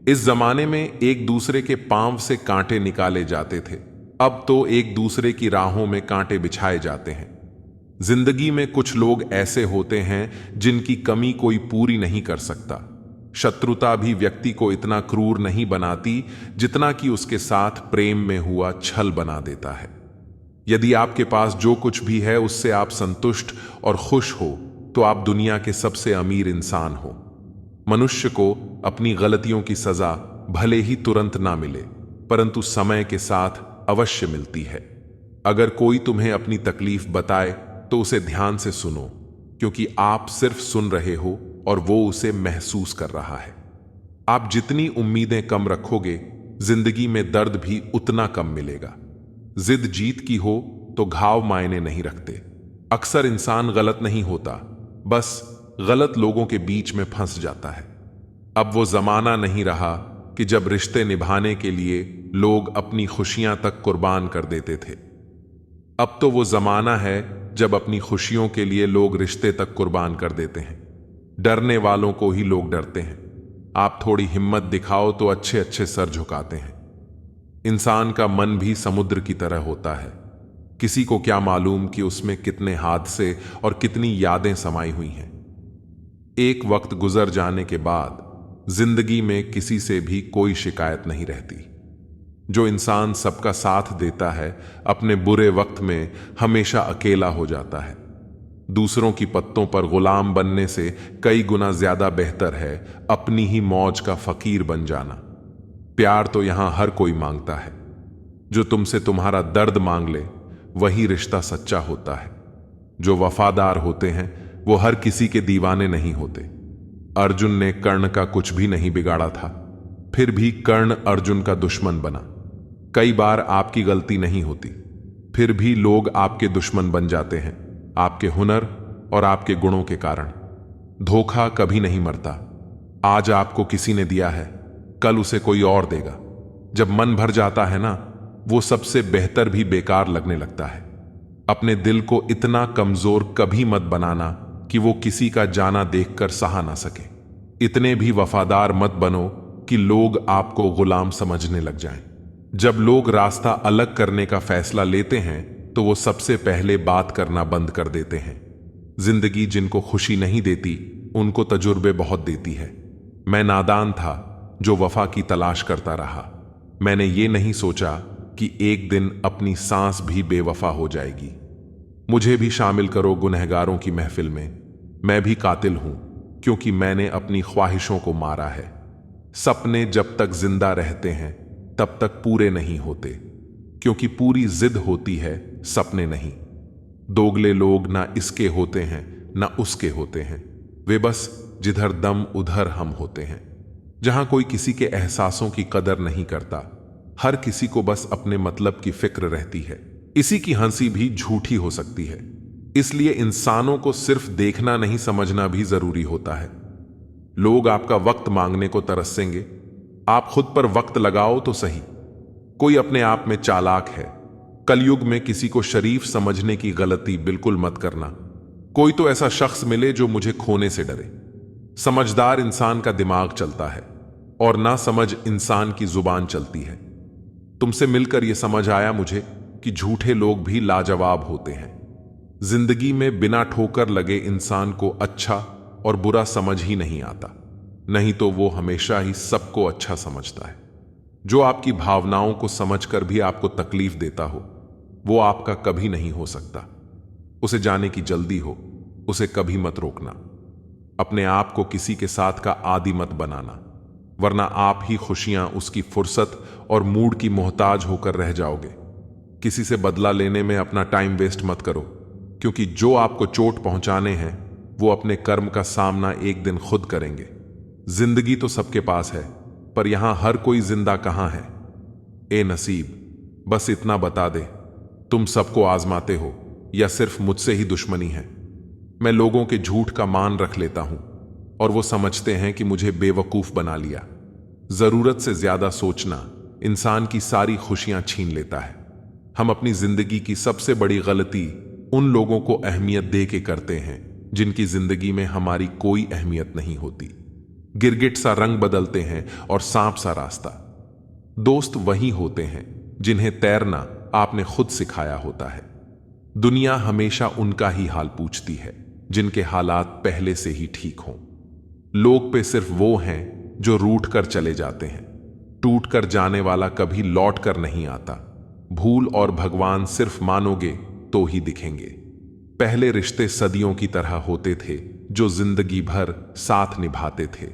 इस जमाने में एक दूसरे के पांव से कांटे निकाले जाते थे। अब तो एक दूसरे की राहों में कांटे बिछाए जाते हैं। जिंदगी में कुछ लोग ऐसे होते हैं जिनकी कमी कोई पूरी नहीं कर सकता। शत्रुता भी व्यक्ति को इतना क्रूर नहीं बनाती जितना कि उसके साथ प्रेम में हुआ छल बना देता है। यदि आपके पास जो कुछ भी है उससे आप संतुष्ट और खुश हो तो आप दुनिया के सबसे अमीर इंसान हो। मनुष्य को अपनी गलतियों की सजा भले ही तुरंत ना मिले, परंतु समय के साथ अवश्य मिलती है। अगर कोई तुम्हें अपनी तकलीफ बताए तो उसे ध्यान से सुनो, क्योंकि आप सिर्फ सुन रहे हो और वो उसे महसूस कर रहा है। आप जितनी उम्मीदें कम रखोगे, जिंदगी में दर्द भी उतना कम मिलेगा। जिद जीत की हो तो घाव मायने नहीं रखते। अक्सर इंसान गलत नहीं होता, बस गलत लोगों के बीच में फंस जाता है। अब वो जमाना नहीं रहा कि जब रिश्ते निभाने के लिए लोग अपनी खुशियां तक कुर्बान कर देते थे। अब तो वो जमाना है जब अपनी खुशियों के लिए लोग रिश्ते तक कुर्बान कर देते हैं। डरने वालों को ही लोग डरते हैं। आप थोड़ी हिम्मत दिखाओ तो अच्छे अच्छे सर झुकाते हैं। इंसान का मन भी समुद्र की तरह होता है। किसी को क्या मालूम कि उसमें कितने हादसे और कितनी यादें समाई हुई हैं। एक वक्त गुजर जाने के बाद जिंदगी में किसी से भी कोई शिकायत नहीं रहती। जो इंसान सबका साथ देता है, अपने बुरे वक्त में हमेशा अकेला हो जाता है। दूसरों की पत्तों पर गुलाम बनने से कई गुना ज्यादा बेहतर है अपनी ही मौज का फकीर बन जाना। प्यार तो यहां हर कोई मांगता है। जो तुमसे तुम्हारा दर्द मांग ले, वही रिश्ता सच्चा होता है। जो वफादार होते हैं वो हर किसी के दीवाने नहीं होते। अर्जुन ने कर्ण का कुछ भी नहीं बिगाड़ा था, फिर भी कर्ण अर्जुन का दुश्मन बना। कई बार आपकी गलती नहीं होती, फिर भी लोग आपके दुश्मन बन जाते हैं, आपके हुनर और आपके गुणों के कारण। धोखा कभी नहीं मरता। आज आपको किसी ने दिया है, कल उसे कोई और देगा। जब मन भर जाता है ना, वो सबसे बेहतर भी बेकार लगने लगता है। अपने दिल को इतना कमजोर कभी मत बनाना कि वो किसी का जाना देखकर सहा ना सके। इतने भी वफादार मत बनो कि लोग आपको गुलाम समझने लग जाएं। जब लोग रास्ता अलग करने का फैसला लेते हैं तो वो सबसे पहले बात करना बंद कर देते हैं। जिंदगी जिनको खुशी नहीं देती, उनको तजुर्बे बहुत देती है। मैं नादान था जो वफा की तलाश करता रहा। मैंने ये नहीं सोचा कि एक दिन अपनी सांस भी बेवफा हो जाएगी। मुझे भी शामिल करो गुनहगारों की महफिल में। मैं भी कातिल हूं, क्योंकि मैंने अपनी ख्वाहिशों को मारा है। सपने जब तक जिंदा रहते हैं तब तक पूरे नहीं होते, क्योंकि पूरी जिद होती है, सपने नहीं। दोगले लोग ना इसके होते हैं ना उसके होते हैं। वे बस जिधर दम उधर हम होते हैं। जहां कोई किसी के एहसासों की कदर नहीं करता, हर किसी को बस अपने मतलब की फिक्र रहती है। इसी की हंसी भी झूठी हो सकती है। इसलिए इंसानों को सिर्फ देखना नहीं, समझना भी जरूरी होता है। लोग आपका वक्त मांगने को तरसेंगे, आप खुद पर वक्त लगाओ तो सही। कोई अपने आप में चालाक है। कलयुग में किसी को शरीफ समझने की गलती बिल्कुल मत करना। कोई तो ऐसा शख्स मिले जो मुझे खोने से डरे। समझदार इंसान का दिमाग चलता है और ना समझ इंसान की जुबान चलती है। तुमसे मिलकर यह समझ आया मुझे कि झूठे लोग भी लाजवाब होते हैं। जिंदगी में बिना ठोकर लगे इंसान को अच्छा और बुरा समझ ही नहीं आता, नहीं तो वो हमेशा ही सबको अच्छा समझता है। जो आपकी भावनाओं को समझकर भी आपको तकलीफ देता हो, वो आपका कभी नहीं हो सकता। उसे जाने की जल्दी हो, उसे कभी मत रोकना। अपने आप को किसी के साथ का आदी मत बनाना, वरना आप ही खुशियां उसकी फुर्सत और मूड की मोहताज होकर रह जाओगे। किसी से बदला लेने में अपना टाइम वेस्ट मत करो, क्योंकि जो आपको चोट पहुंचाने हैं वो अपने कर्म का सामना एक दिन खुद करेंगे। जिंदगी तो सबके पास है, पर यहां हर कोई जिंदा कहां है। ए नसीब, बस इतना बता दे, तुम सबको आजमाते हो या सिर्फ मुझसे ही दुश्मनी है। मैं लोगों के झूठ का मान रख लेता हूं और वो समझते हैं कि मुझे बेवकूफ बना लिया। जरूरत से ज्यादा सोचना इंसान की सारी खुशियां छीन लेता है। हम अपनी जिंदगी की सबसे बड़ी गलती उन लोगों को अहमियत दे के करते हैं जिनकी जिंदगी में हमारी कोई अहमियत नहीं होती। गिरगिट सा रंग बदलते हैं और सांप सा रास्ता। दोस्त वही होते हैं जिन्हें तैरना आपने खुद सिखाया होता है। दुनिया हमेशा उनका ही हाल पूछती है जिनके हालात पहले से ही ठीक हों। लोग पे सिर्फ वो हैं जो रूठ कर चले जाते हैं। टूट कर जाने वाला कभी लौट कर नहीं आता। भूल और भगवान सिर्फ मानोगे तो ही दिखेंगे। पहले रिश्ते सदियों की तरह होते थे जो जिंदगी भर साथ निभाते थे,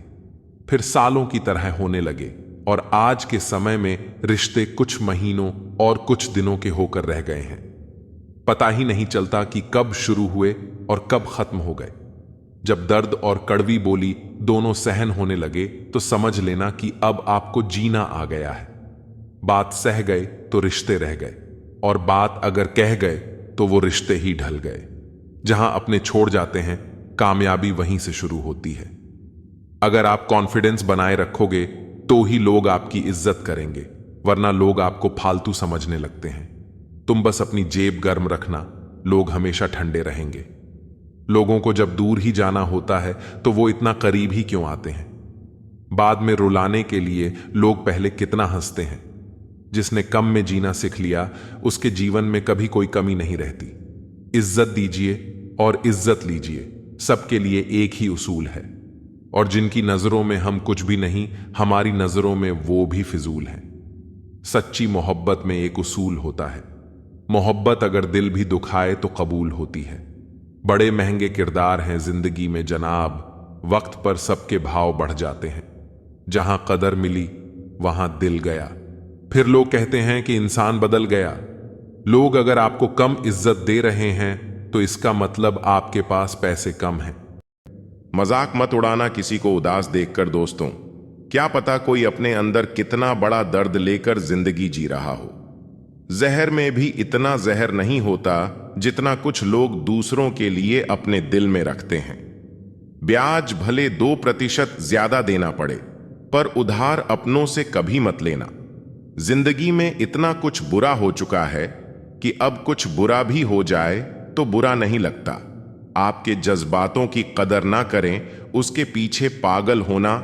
फिर सालों की तरह होने लगे और आज के समय में रिश्ते कुछ महीनों और कुछ दिनों के होकर रह गए हैं। पता ही नहीं चलता कि कब शुरू हुए और कब खत्म हो गए। जब दर्द और कड़वी बोली दोनों सहन होने लगे तो समझ लेना कि अब आपको जीना आ गया है। बात सह गए तो रिश्ते रह गए, और बात अगर कह गए तो वो रिश्ते ही ढल गए। जहां अपने छोड़ जाते हैं, कामयाबी वहीं से शुरू होती है। अगर आप कॉन्फिडेंस बनाए रखोगे तो ही लोग आपकी इज्जत करेंगे, वरना लोग आपको फालतू समझने लगते हैं। तुम बस अपनी जेब गर्म रखना, लोग हमेशा ठंडे रहेंगे। लोगों को जब दूर ही जाना होता है तो वो इतना करीब ही क्यों आते हैं? बाद में रुलाने के लिए लोग पहले कितना हंसते हैं। जिसने कम में जीना सीख लिया उसके जीवन में कभी कोई कमी नहीं रहती। इज्जत दीजिए और इज्जत लीजिए, सबके लिए एक ही उसूल है। और जिनकी नजरों में हम कुछ भी नहीं, हमारी नजरों में वो भी फिजूल हैं। सच्ची मोहब्बत में एक उसूल होता है, मोहब्बत अगर दिल भी दुखाए तो कबूल होती है। बड़े महंगे किरदार हैं जिंदगी में जनाब, वक्त पर सबके भाव बढ़ जाते हैं। जहां कदर मिली वहां दिल गया। फिर लोग कहते हैं कि इंसान बदल गया। लोग अगर आपको कम इज्जत दे रहे हैं तो इसका मतलब आपके पास पैसे कम हैं। मजाक मत उड़ाना किसी को उदास देखकर दोस्तों। क्या पता कोई अपने अंदर कितना बड़ा दर्द लेकर जिंदगी जी रहा हो। जहर में भी इतना जहर नहीं होता जितना कुछ लोग दूसरों के लिए अपने दिल में रखते हैं। ब्याज भले 2% ज्यादा देना पड़े, पर उधार अपनों से कभी मत लेना। जिंदगी में इतना कुछ बुरा हो चुका है कि अब कुछ बुरा भी हो जाए तो बुरा नहीं लगता। आपके जज्बातों की कदर ना करें, उसके पीछे पागल होना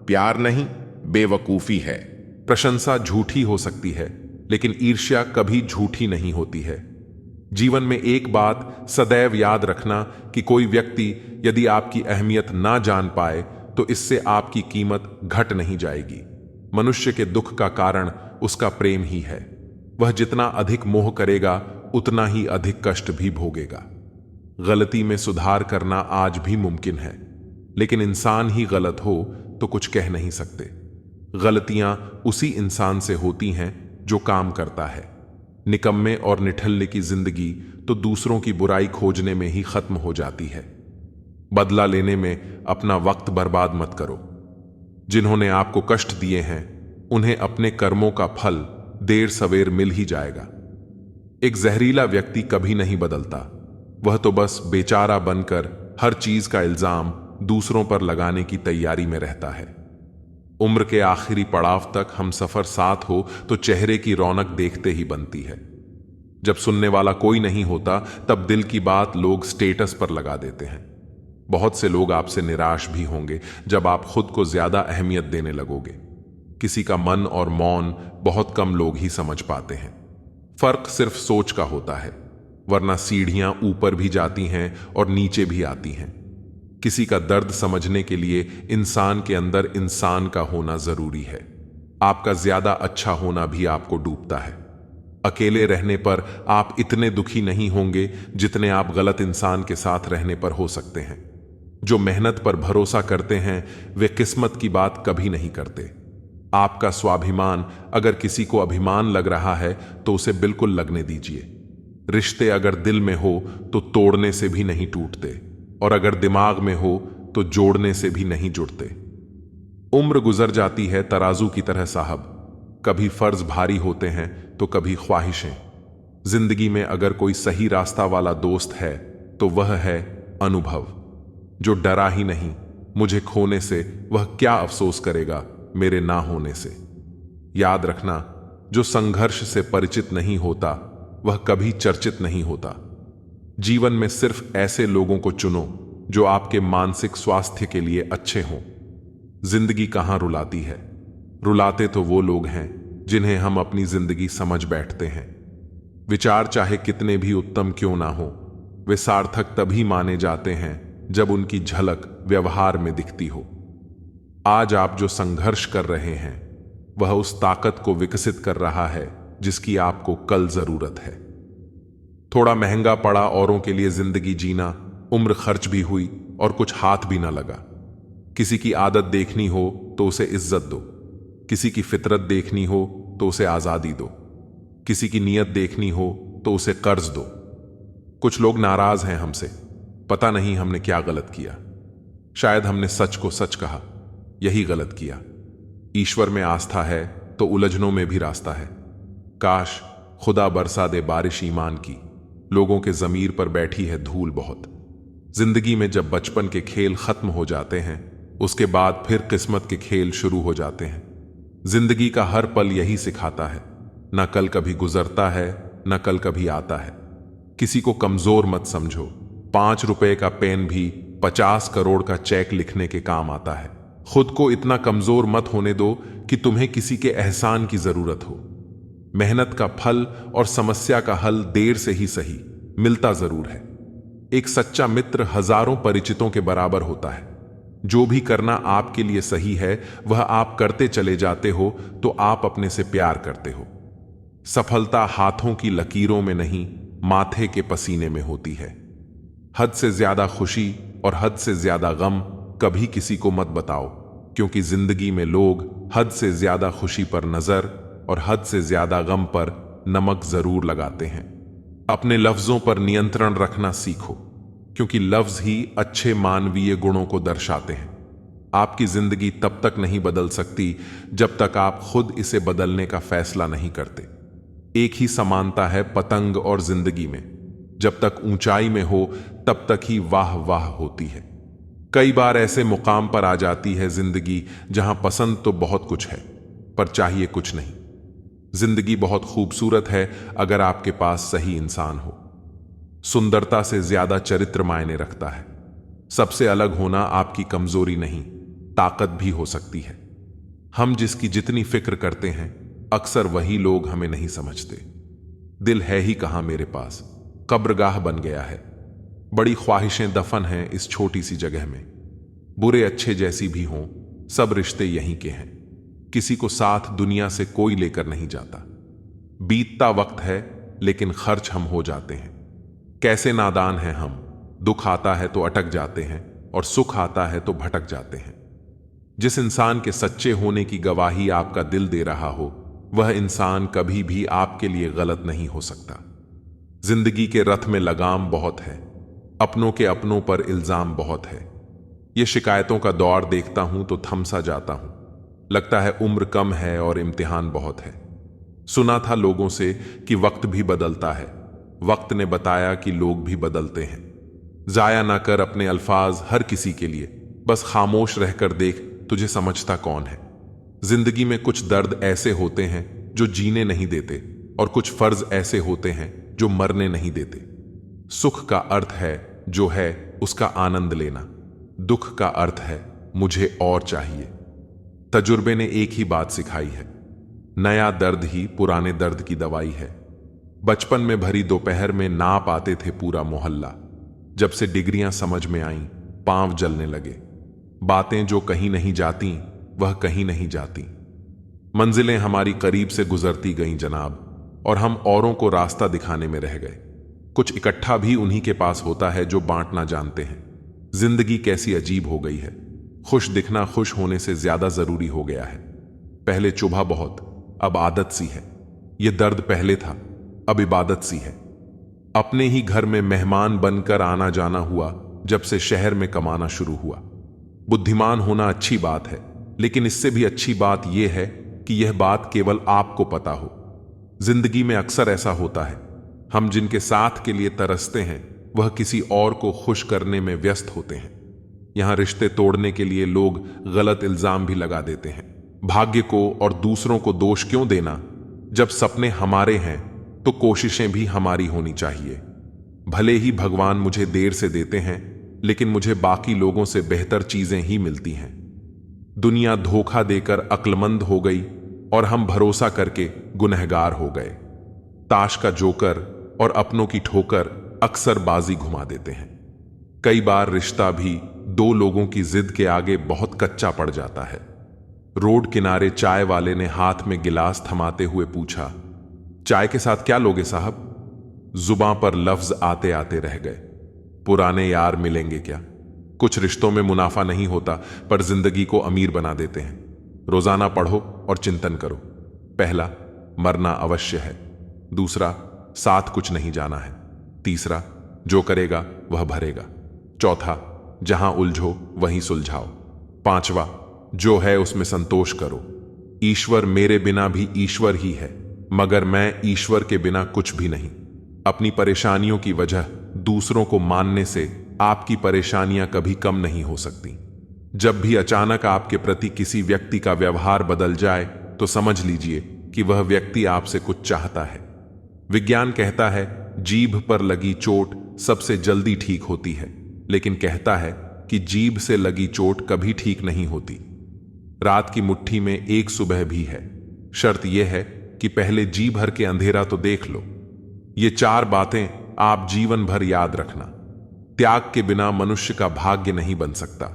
प्यार नहीं, बेवकूफी है। प्रशंसा झूठी हो सकती है, लेकिन ईर्ष्या कभी झूठी नहीं होती है। जीवन में एक बात सदैव याद रखना कि कोई व्यक्ति यदि आपकी अहमियत ना जान पाए तो इससे आपकी कीमत घट नहीं जाएगी। मनुष्य के दुख का कारण उसका प्रेम ही है। वह जितना अधिक मोह करेगा उतना ही अधिक कष्ट भी भोगेगा। गलती में सुधार करना आज भी मुमकिन है, लेकिन इंसान ही गलत हो तो कुछ कह नहीं सकते। गलतियां उसी इंसान से होती हैं जो काम करता है। निकम्मे और निठल्ले की जिंदगी तो दूसरों की बुराई खोजने में ही खत्म हो जाती है। बदला लेने में अपना वक्त बर्बाद मत करो। जिन्होंने आपको कष्ट दिए हैं उन्हें अपने कर्मों का फल देर सवेर मिल ही जाएगा। एक जहरीला व्यक्ति कभी नहीं बदलता, वह तो बस बेचारा बनकर हर चीज का इल्जाम दूसरों पर लगाने की तैयारी में रहता है। उम्र के आखिरी पड़ाव तक हम सफर साथ हो तो चेहरे की रौनक देखते ही बनती है। जब सुनने वाला कोई नहीं होता तब दिल की बात लोग स्टेटस पर लगा देते हैं। बहुत से लोग आपसे निराश भी होंगे जब आप खुद को ज्यादा अहमियत देने लगोगे। किसी का मन और मौन बहुत कम लोग ही समझ पाते हैं। फर्क सिर्फ सोच का होता है, वरना सीढ़ियां ऊपर भी जाती हैं और नीचे भी आती हैं। किसी का दर्द समझने के लिए इंसान के अंदर इंसान का होना जरूरी है। आपका ज्यादा अच्छा होना भी आपको डूबता है। अकेले रहने पर आप इतने दुखी नहीं होंगे जितने आप गलत इंसान के साथ रहने पर हो सकते हैं। जो मेहनत पर भरोसा करते हैं वे किस्मत की बात कभी नहीं करते। आपका स्वाभिमान अगर किसी को अभिमान लग रहा है तो उसे बिल्कुल लगने दीजिए। रिश्ते अगर दिल में हो तो तोड़ने से भी नहीं टूटते, और अगर दिमाग में हो तो जोड़ने से भी नहीं जुड़ते। उम्र गुजर जाती है तराजू की तरह साहब, कभी फर्ज भारी होते हैं तो कभी ख्वाहिशें। जिंदगी में अगर कोई सही रास्ता वाला दोस्त है तो वह है अनुभव, जो डरा ही नहीं मुझे खोने से, वह क्या अफसोस करेगा मेरे ना होने से। याद रखना, जो संघर्ष से परिचित नहीं होता वह कभी चर्चित नहीं होता। जीवन में सिर्फ ऐसे लोगों को चुनो जो आपके मानसिक स्वास्थ्य के लिए अच्छे हों। जिंदगी कहाँ रुलाती है? रुलाते तो वो लोग हैं जिन्हें हम अपनी जिंदगी समझ बैठते हैं। विचार चाहे कितने भी उत्तम क्यों ना हो, वे सार्थक तभी माने जाते हैं जब उनकी झलक व्यवहार में दिखती हो। आज आप जो संघर्ष कर रहे हैं वह उस ताकत को विकसित कर रहा है जिसकी आपको कल जरूरत है। थोड़ा महंगा पड़ा औरों के लिए जिंदगी जीना, उम्र खर्च भी हुई और कुछ हाथ भी ना लगा। किसी की आदत देखनी हो तो उसे इज्जत दो, किसी की फितरत देखनी हो तो उसे आजादी दो, किसी की नीयत देखनी हो तो उसे कर्ज दो। कुछ लोग नाराज हैं हमसे, पता नहीं हमने क्या गलत किया। शायद हमने सच को सच कहा, यही गलत किया। ईश्वर में आस्था है तो उलझनों में भी रास्ता है। काश खुदा बरसा दे बारिश ईमान की, लोगों के जमीर पर बैठी है धूल बहुत। जिंदगी में जब बचपन के खेल खत्म हो जाते हैं, उसके बाद फिर किस्मत के खेल शुरू हो जाते हैं। जिंदगी का हर पल यही सिखाता है, न कल कभी गुजरता है न कल कभी आता है। किसी को कमजोर मत समझो, 5 रुपए का पेन भी 50 करोड़ का चेक लिखने के काम आता है। खुद को इतना कमजोर मत होने दो कि तुम्हें किसी के एहसान की जरूरत हो। मेहनत का फल और समस्या का हल देर से ही सही मिलता जरूर है। एक सच्चा मित्र हजारों परिचितों के बराबर होता है। जो भी करना आपके लिए सही है वह आप करते चले जाते हो तो आप अपने से प्यार करते हो। सफलता हाथों की लकीरों में नहीं, माथे के पसीने में होती है। हद से ज्यादा खुशी और हद से ज्यादा गम कभी किसी को मत बताओ, क्योंकि जिंदगी में लोग हद से ज्यादा खुशी पर नजर और हद से ज्यादा गम पर नमक जरूर लगाते हैं। अपने लफ्जों पर नियंत्रण रखना सीखो, क्योंकि लफ्ज ही अच्छे मानवीय गुणों को दर्शाते हैं। आपकी जिंदगी तब तक नहीं बदल सकती जब तक आप खुद इसे बदलने का फैसला नहीं करते। एक ही समानता है पतंग और जिंदगी में, जब तक ऊंचाई में हो तब तक ही वाह वाह होती है। कई बार ऐसे मुकाम पर आ जाती है जिंदगी जहां पसंद तो बहुत कुछ है पर चाहिए कुछ नहीं। जिंदगी बहुत खूबसूरत है अगर आपके पास सही इंसान हो। सुंदरता से ज्यादा चरित्र मायने रखता है। सबसे अलग होना आपकी कमजोरी नहीं, ताकत भी हो सकती है। हम जिसकी जितनी फिक्र करते हैं अक्सर वही लोग हमें नहीं समझते। दिल है ही कहां मेरे पास, कब्रगाह बन गया है। बड़ी ख्वाहिशें दफन हैं इस छोटी सी जगह में। बुरे अच्छे जैसी भी हों, सब रिश्ते यहीं के हैं। किसी को साथ दुनिया से कोई लेकर नहीं जाता। बीतता वक्त है लेकिन खर्च हम हो जाते हैं। कैसे नादान हैं हम, दुख आता है तो अटक जाते हैं और सुख आता है तो भटक जाते हैं। जिस इंसान के सच्चे होने की गवाही आपका दिल दे रहा हो, वह इंसान कभी भी आपके लिए गलत नहीं हो सकता। जिंदगी के रथ में लगाम बहुत है, अपनों के अपनों पर इल्जाम बहुत है। ये शिकायतों का दौर देखता हूं तो थमसा जाता हूं। लगता है उम्र कम है और इम्तिहान बहुत है। सुना था लोगों से कि वक्त भी बदलता है, वक्त ने बताया कि लोग भी बदलते हैं। जाया ना कर अपने अल्फाज हर किसी के लिए, बस खामोश रहकर देख तुझे समझता कौन है। जिंदगी में कुछ दर्द ऐसे होते हैं जो जीने नहीं देते और कुछ फर्ज ऐसे होते हैं जो मरने नहीं देते। सुख का अर्थ है जो है उसका आनंद लेना, दुख का अर्थ है मुझे और चाहिए। तजुर्बे ने एक ही बात सिखाई है, नया दर्द ही पुराने दर्द की दवाई है। बचपन में भरी दोपहर में नाप आते थे पूरा मोहल्ला। जब से डिग्रियां समझ में आईं, पांव जलने लगे। बातें जो कहीं नहीं जाती वह कहीं नहीं जाती। मंजिलें हमारी करीब से गुजरती गईं जनाब, और हम औरों को रास्ता दिखाने में रह गए। कुछ इकट्ठा भी उन्हीं के पास होता है जो बांटना जानते हैं। जिंदगी कैसी अजीब हो गई है। खुश दिखना खुश होने से ज्यादा जरूरी हो गया है। पहले चुभा बहुत, अब आदत सी है। यह दर्द पहले था, अब इबादत सी है। अपने ही घर में मेहमान बनकर आना जाना हुआ जब से शहर में कमाना शुरू हुआ। बुद्धिमान होना अच्छी बात है, लेकिन इससे भी अच्छी बात यह है कि यह बात केवल आपको पता हो। जिंदगी में अक्सर ऐसा होता है, हम जिनके साथ के लिए तरसते हैं वह किसी और को खुश करने में व्यस्त होते हैं। यहां रिश्ते तोड़ने के लिए लोग गलत इल्जाम भी लगा देते हैं। भाग्य को और दूसरों को दोष क्यों देना? जब सपने हमारे हैं तो कोशिशें भी हमारी होनी चाहिए। भले ही भगवान मुझे देर से देते हैं, लेकिन मुझे बाकी लोगों से बेहतर चीजें ही मिलती हैं। दुनिया धोखा देकर अक्लमंद हो गई और हम भरोसा करके गुनहगार हो गए। ताश का जोकर और अपनों की ठोकर अक्सर बाजी घुमा देते हैं। कई बार रिश्ता भी दो लोगों की जिद के आगे बहुत कच्चा पड़ जाता है। रोड किनारे चाय वाले ने हाथ में गिलास थमाते हुए पूछा, चाय के साथ क्या लोगे साहब? जुबां पर लफ्ज आते आते रह गए। पुराने यार मिलेंगे क्या? कुछ रिश्तों में मुनाफा नहीं होता पर जिंदगी को अमीर बना देते हैं। रोजाना पढ़ो और चिंतन करो। पहला, मरना अवश्य है। दूसरा, साथ कुछ नहीं जाना है। तीसरा, जो करेगा वह भरेगा। चौथा, जहां उलझो वहीं सुलझाओ। पांचवा, जो है उसमें संतोष करो। ईश्वर मेरे बिना भी ईश्वर ही है, मगर मैं ईश्वर के बिना कुछ भी नहीं। अपनी परेशानियों की वजह दूसरों को मानने से आपकी परेशानियां कभी कम नहीं हो सकती। जब भी अचानक आपके प्रति किसी व्यक्ति का व्यवहार बदल जाए तो समझ लीजिए कि वह व्यक्ति आपसे कुछ चाहता है। विज्ञान कहता है जीभ पर लगी चोट सबसे जल्दी ठीक होती है, लेकिन कहता है कि जीभ से लगी चोट कभी ठीक नहीं होती। रात की मुट्ठी में एक सुबह भी है। शर्त यह है कि पहले जी भर के अंधेरा तो देख लो। ये चार बातें आप जीवन भर याद रखना। त्याग के बिना मनुष्य का भाग्य नहीं बन सकता।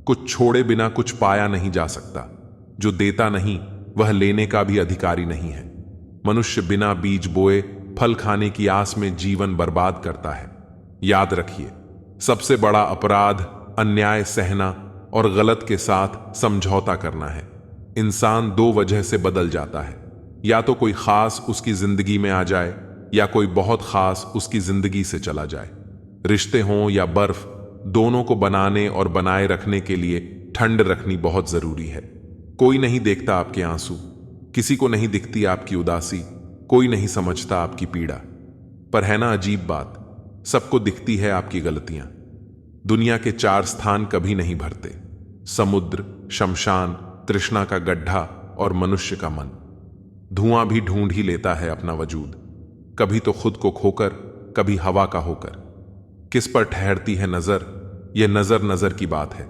कुछ छोड़े बिना कुछ पाया नहीं जा सकता। जो देता नहीं वह लेने का भी अधिकारी नहीं है। मनुष्य बिना बीज बोए फल खाने की आस में जीवन बर्बाद करता है। याद रखिए, सबसे बड़ा अपराध अन्याय सहना और गलत के साथ समझौता करना है। इंसान दो वजह से बदल जाता है, या तो कोई खास उसकी जिंदगी में आ जाए या कोई बहुत खास उसकी जिंदगी से चला जाए। रिश्ते हों या बर्फ, दोनों को बनाने और बनाए रखने के लिए ठंड रखनी बहुत जरूरी है। कोई नहीं देखता आपके आंसू, किसी को नहीं दिखती आपकी उदासी, कोई नहीं समझता आपकी पीड़ा। पर है ना अजीब बात, सबको दिखती है आपकी गलतियां। दुनिया के चार स्थान कभी नहीं भरते: समुद्र, शमशान, तृष्णा का गड्ढा और मनुष्य का मन। धुआं भी ढूंढ ही लेता है अपना वजूद, कभी तो खुद को खोकर, कभी हवा का होकर। किस पर ठहरती है नजर, यह नजर नजर की बात है।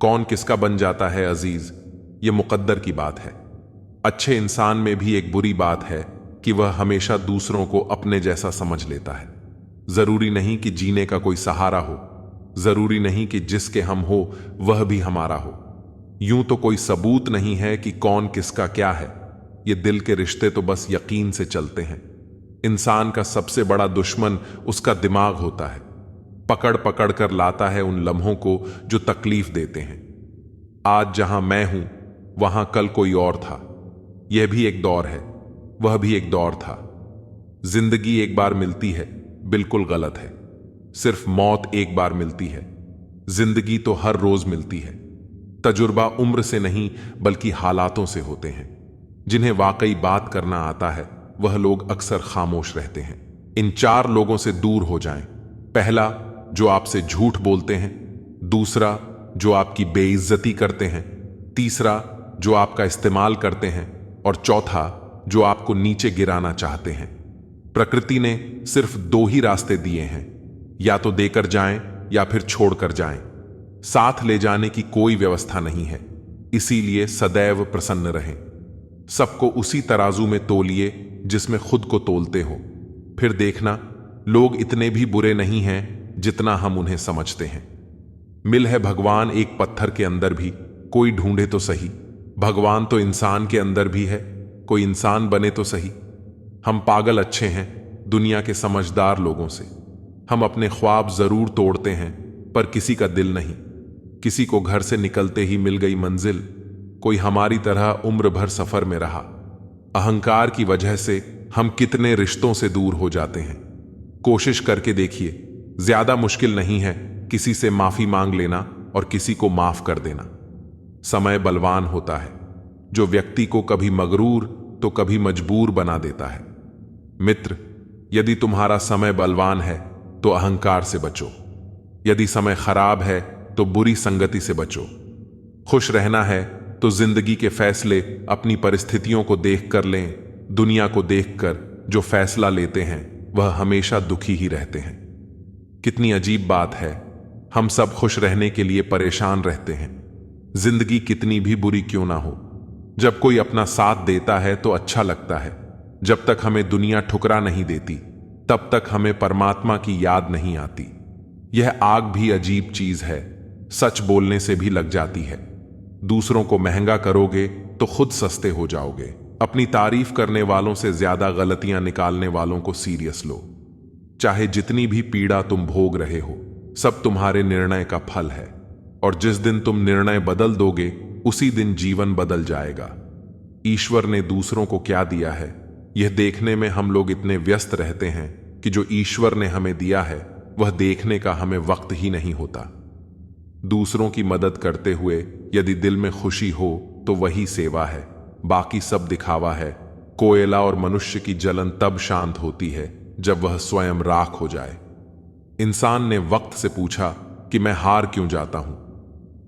कौन किसका बन जाता है अजीज, यह मुकद्दर की बात है। अच्छे इंसान में भी एक बुरी बात है कि वह हमेशा दूसरों को अपने जैसा समझ लेता है। जरूरी नहीं कि जीने का कोई सहारा हो, जरूरी नहीं कि जिसके हम हो वह भी हमारा हो। यूं तो कोई सबूत नहीं है कि कौन किसका क्या है। ये दिल के रिश्ते तो बस यकीन से चलते हैं। इंसान का सबसे बड़ा दुश्मन उसका दिमाग होता है। पकड़ पकड़ कर लाता है उन लम्हों को जो तकलीफ देते हैं। आज जहां मैं हूं वहां कल कोई और था। यह भी एक दौर है, वह भी एक दौर था। जिंदगी एक बार मिलती है, बिल्कुल गलत है। सिर्फ मौत एक बार मिलती है। जिंदगी तो हर रोज मिलती है। तजुर्बा उम्र से नहीं बल्कि हालातों से होते हैं। जिन्हें वाकई बात करना आता है वह लोग अक्सर खामोश रहते हैं। इन चार लोगों से दूर हो जाएं। पहला, जो आपसे झूठ बोलते हैं। दूसरा, जो आपकी बेइज्जती करते हैं। तीसरा, जो आपका इस्तेमाल करते हैं। और चौथा, जो आपको नीचे गिराना चाहते हैं। प्रकृति ने सिर्फ दो ही रास्ते दिए हैं, या तो देकर जाएं या फिर छोड़कर जाएं। साथ ले जाने की कोई व्यवस्था नहीं है। इसीलिए सदैव प्रसन्न रहें। सबको उसी तराजू में तोलिए जिसमें खुद को तोलते हो। फिर देखना, लोग इतने भी बुरे नहीं हैं जितना हम उन्हें समझते हैं। मिल है भगवान एक पत्थर के अंदर भी, कोई ढूंढे तो सही। भगवान तो इंसान के अंदर भी है, कोई इंसान बने तो सही। हम पागल अच्छे हैं दुनिया के समझदार लोगों से। हम अपने ख्वाब जरूर तोड़ते हैं पर किसी का दिल नहीं। किसी को घर से निकलते ही मिल गई मंजिल, कोई हमारी तरह उम्र भर सफर में रहा। अहंकार की वजह से हम कितने रिश्तों से दूर हो जाते हैं। कोशिश करके देखिए, ज्यादा मुश्किल नहीं है किसी से माफी मांग लेना और किसी को माफ कर देना। समय बलवान होता है जो व्यक्ति को कभी मगरूर तो कभी मजबूर बना देता है। मित्र, यदि तुम्हारा समय बलवान है तो अहंकार से बचो। यदि समय खराब है तो बुरी संगति से बचो। खुश रहना है तो जिंदगी के फैसले अपनी परिस्थितियों को देख कर लें। दुनिया को देखकर जो फैसला लेते हैं वह हमेशा दुखी ही रहते हैं। कितनी अजीब बात है, हम सब खुश रहने के लिए परेशान रहते हैं। जिंदगी कितनी भी बुरी क्यों ना हो, जब कोई अपना साथ देता है तो अच्छा लगता है। जब तक हमें दुनिया ठुकरा नहीं देती, तब तक हमें परमात्मा की याद नहीं आती। यह आग भी अजीब चीज है, सच बोलने से भी लग जाती है। दूसरों को महंगा करोगे तो खुद सस्ते हो जाओगे। अपनी तारीफ करने वालों से ज्यादा गलतियां निकालने वालों को सीरियस लो। चाहे जितनी भी पीड़ा तुम भोग रहे हो, सब तुम्हारे निर्णय का फल है, और जिस दिन तुम निर्णय बदल दोगे उसी दिन जीवन बदल जाएगा। ईश्वर ने दूसरों को क्या दिया है, यह देखने में हम लोग इतने व्यस्त रहते हैं कि जो ईश्वर ने हमें दिया है वह देखने का हमें वक्त ही नहीं होता। दूसरों की मदद करते हुए यदि दिल में खुशी हो तो वही सेवा है, बाकी सब दिखावा है। कोयला और मनुष्य की जलन तब शांत होती है जब वह स्वयं राख हो जाए। इंसान ने वक्त से पूछा कि मैं हार क्यों जाता हूं।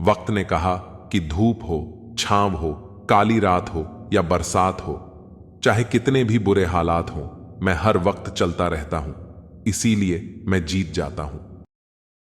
वक्त ने कहा कि धूप हो, छांव हो, काली रात हो या बरसात हो, चाहे कितने भी बुरे हालात हों, मैं हर वक्त चलता रहता हूं, इसीलिए मैं जीत जाता हूं।